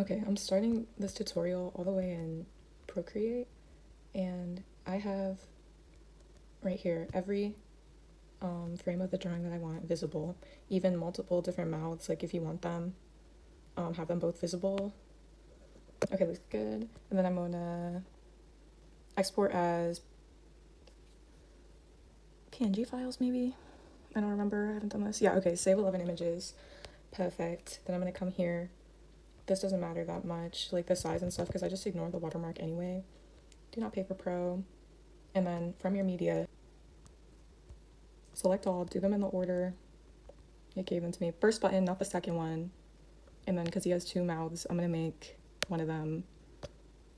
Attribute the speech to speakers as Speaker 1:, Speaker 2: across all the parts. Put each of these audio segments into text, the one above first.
Speaker 1: Okay, I'm starting this tutorial all the way in Procreate, and I have right here every frame of the drawing that I want visible, even multiple different mouths, like if you want them, have them both visible. Okay, looks good. And then I'm gonna export as PNG files maybe? I don't remember, I haven't done this. Yeah, okay, save 11 images. Perfect. Then I'm gonna come here. This doesn't matter that much, like the size and stuff, because I just ignore the watermark anyway. Do not paper pro. And then from your media, select all, do them in the order it gave them to me. First button, not the second one. And then because he has two mouths, I'm gonna make one of them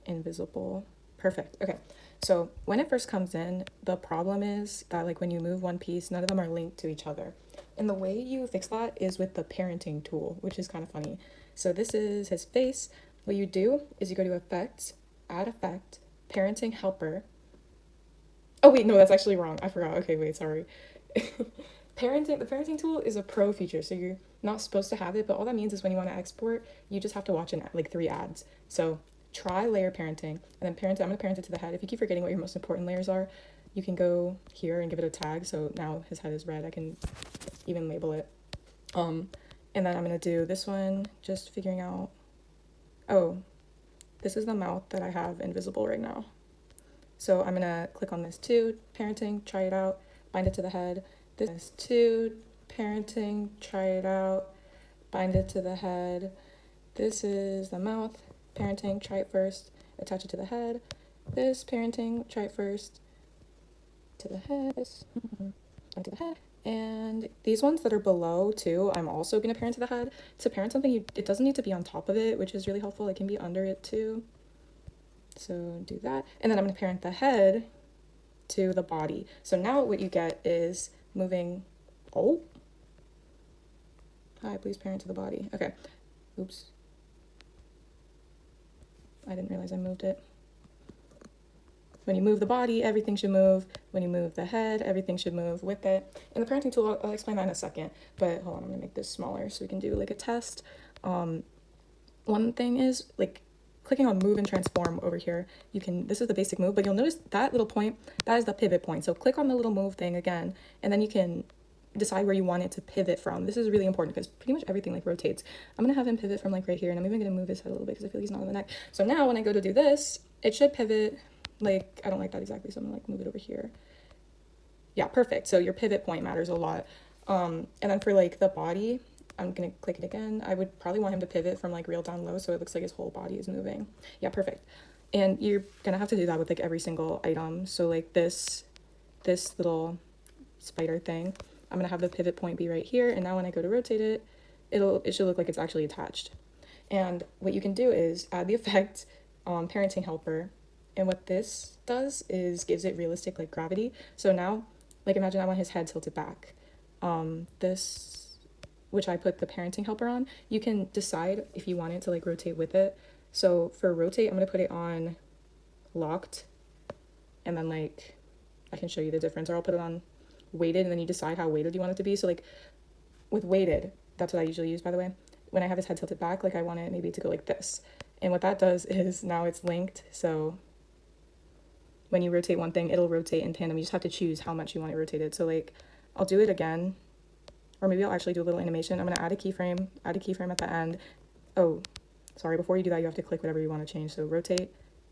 Speaker 1: invisible. Perfect. Okay, so when it first comes in, the problem is that like when you move one piece, none of them are linked to each other. And the way you fix that is with the parenting tool, which is kind of funny. So this is his face. What you do is you go to Effects, Add Effect, Parenting Helper. Oh wait, no, that's actually wrong. I forgot. Okay, wait, sorry. The parenting tool is a pro feature, so you're not supposed to have it, but all that means is when you want to export, you just have to watch like 3 ads. So try layer parenting, and then parent it. I'm gonna parent it to the head. If you keep forgetting what your most important layers are, you can go here and give it a tag. So now his head is red. I can even label it. And then I'm gonna do this one, just figuring out. Oh, this is the mouth that I have invisible right now. So I'm gonna click on this too, parenting, try it out, bind it to the head. This too, parenting, try it out, bind it to the head. This is the mouth, parenting, try it first, attach it to the head. This parenting, try it first, to the head, this, to the head. And these ones that are below too, I'm also gonna parent to the head. To parent something, it doesn't need to be on top of it, which is really helpful. It can be under it too. So do that. And then I'm gonna parent the head to the body. So now what you get is moving, oh, hi, please parent to the body. Okay, oops. I didn't realize I moved it. When you move the body, everything should move. When you move the head, everything should move with it. And the parenting tool, I'll explain that in a second, but hold on, I'm gonna make this smaller so we can do like a test. One thing is like clicking on move and transform over here, you can, this is the basic move, but you'll notice that little point, that is the pivot point. So click on the little move thing again, and then you can decide where you want it to pivot from. This is really important because pretty much everything like rotates. I'm gonna have him pivot from like right here, and I'm even gonna move his head a little bit because I feel like he's not on the neck. So now when I go to do this, it should pivot, like, I don't like that exactly, so I'm gonna like move it over here. Yeah, perfect. So your pivot point matters a lot. And then for like the body, I'm gonna click it again. I would probably want him to pivot from like real down low so it looks like his whole body is moving. Yeah, perfect. And you're gonna have to do that with like every single item. So like this little spider thing, I'm gonna have the pivot point be right here, and now when I go to rotate it, it should look like it's actually attached. And what you can do is add the effect parenting helper, and what this does is gives it realistic like gravity. So now, like imagine I want his head tilted back. This, which I put the parenting helper on, you can decide if you want it to like rotate with it. So for rotate, I'm gonna put it on locked, and then like I can show you the difference, or I'll put it on weighted, and then you decide how weighted you want it to be. So like with weighted, that's what I usually use, by the way. When I have his head tilted back, like I want it maybe to go like this. And what that does is now it's linked. So when you rotate one thing, it'll rotate in tandem. You just have to choose how much you want it rotated. So like I'll do it again, or maybe I'll actually do a little animation. I'm gonna add a keyframe at the end. Oh, sorry, before you do that, you have to click whatever you want to change. So rotate,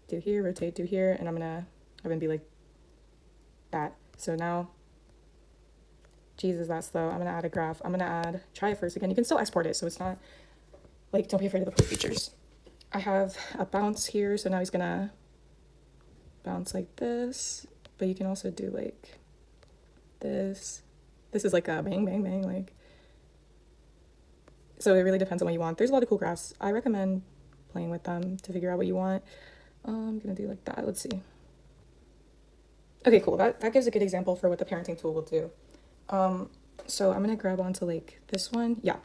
Speaker 1: do here, rotate, do here, and I'm gonna be like that. So now, Jesus, that's slow. I'm gonna add a graph. I'm gonna add, try it first again. You can still export it, so it's not, like, don't be afraid of the pro features. I have a bounce here, so now he's gonna bounce like this, but you can also do like this. This is like a bang, bang, bang, like. So it really depends on what you want. There's a lot of cool graphs. I recommend playing with them to figure out what you want. I'm gonna do like that, let's see. Okay, cool, that gives a good example for what the parenting tool will do. So I'm gonna grab onto like this one, yeah.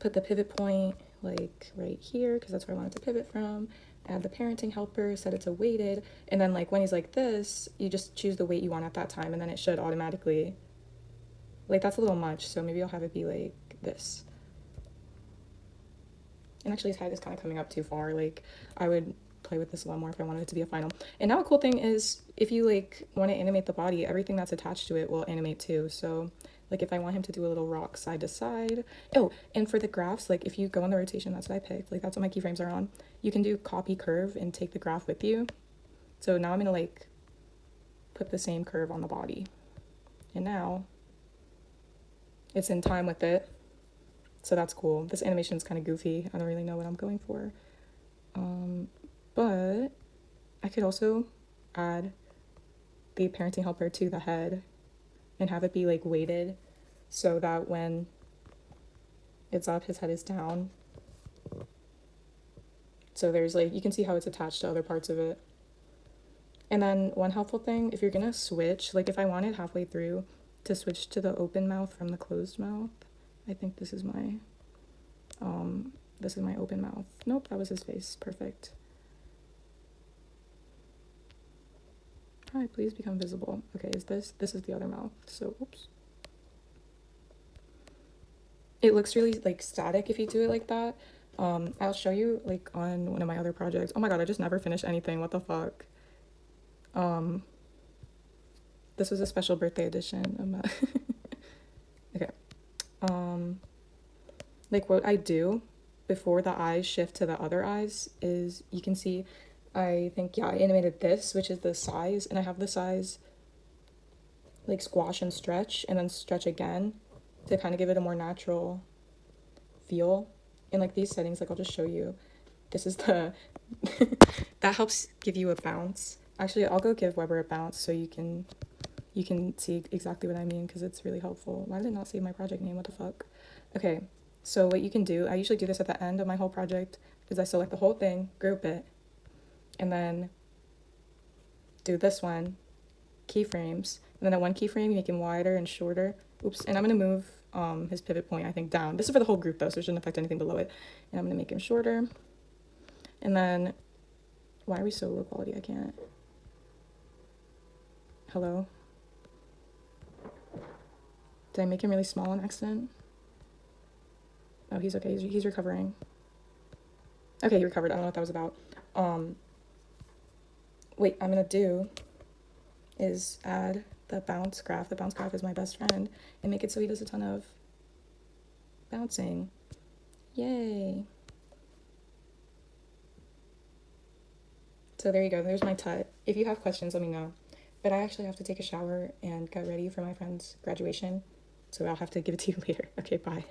Speaker 1: Put the pivot point like right here, because that's where I want it to pivot from. Add the parenting helper, set it to weighted, and then like when he's like this, you just choose the weight you want at that time, and then it should automatically, like that's a little much, so maybe I'll have it be like this. And actually his head is kind of coming up too far. Like, I would play with this a lot more if I wanted it to be a final. And now a cool thing is, if you like want to animate the body, everything that's attached to it will animate too. So like if I want him to do a little rock side to side. Oh, and for the graphs, like if you go on the rotation, that's what I picked. Like that's what my keyframes are on. You can do copy curve and take the graph with you. So now I'm gonna like put the same curve on the body. And now it's in time with it. So that's cool. This animation is kind of goofy. I don't really know what I'm going for. But I could also add the parenting helper to the head and have it be like weighted so that when it's up, his head is down. So there's like, you can see how it's attached to other parts of it. And then one helpful thing, if you're gonna switch, like if I wanted halfway through to switch to the open mouth from the closed mouth, I think this is my open mouth. Nope, that was his face. Perfect. Hi, please become visible. Okay, this is the other mouth. So, oops. It looks really like static if you do it like that. I'll show you like on one of my other projects. Oh my god, I just never finished anything. What the fuck? This was a special birthday edition. Okay. Like what I do before the eyes shift to the other eyes is, you can see, I think, yeah, I animated this, which is the size, and I have the size like squash and stretch, and then stretch again to kind of give it a more natural feel. In like these settings, like I'll just show you. This is the, that helps give you a bounce. Actually, I'll go give Weber a bounce so you can see exactly what I mean, because it's really helpful. Why did it not save my project name? What the fuck? Okay, so what you can do, I usually do this at the end of my whole project, is I select the whole thing, group it, and then do this one, keyframes, and then at one keyframe, you make him wider and shorter. Oops, and I'm gonna move his pivot point, I think, down. This is for the whole group though, so it shouldn't affect anything below it. And I'm gonna make him shorter. And then, why are we so low quality? I can't. Hello? Did I make him really small on accident? Oh, he's okay. He's recovering. Okay, he recovered. I don't know what that was about. Wait, I'm gonna do is add the bounce graph. The bounce graph is my best friend, and make it so he does a ton of bouncing. Yay. So there you go. There's my tut. If you have questions, let me know. But I actually have to take a shower and get ready for my friend's graduation, so I'll have to give it to you later. Okay, bye.